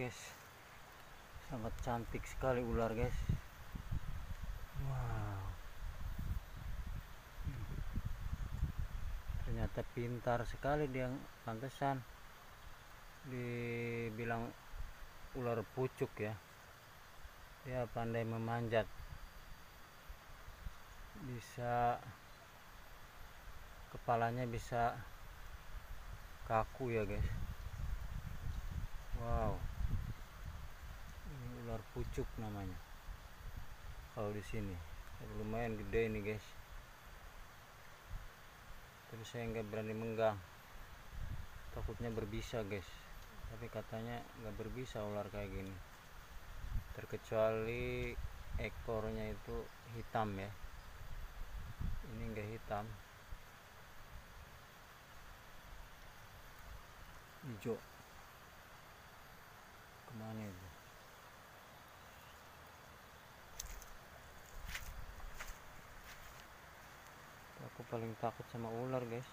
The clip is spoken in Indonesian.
guys, sangat cantik sekali ular guys. Wow, ternyata pintar sekali dia, pantesan dibilang ular pucuk ya. Dia pandai memanjat, bisa kepalanya bisa kaku ya guys. Wow, ini ular pucuk namanya kalau di sini. Lumayan gede ini guys, tapi saya nggak berani menggang, takutnya berbisa guys. Tapi katanya nggak berbisa ular kayak gini, terkecuali ekornya itu hitam ya. Ini enggak hitam, hijau. Kemana itu? Aku paling takut sama ular guys.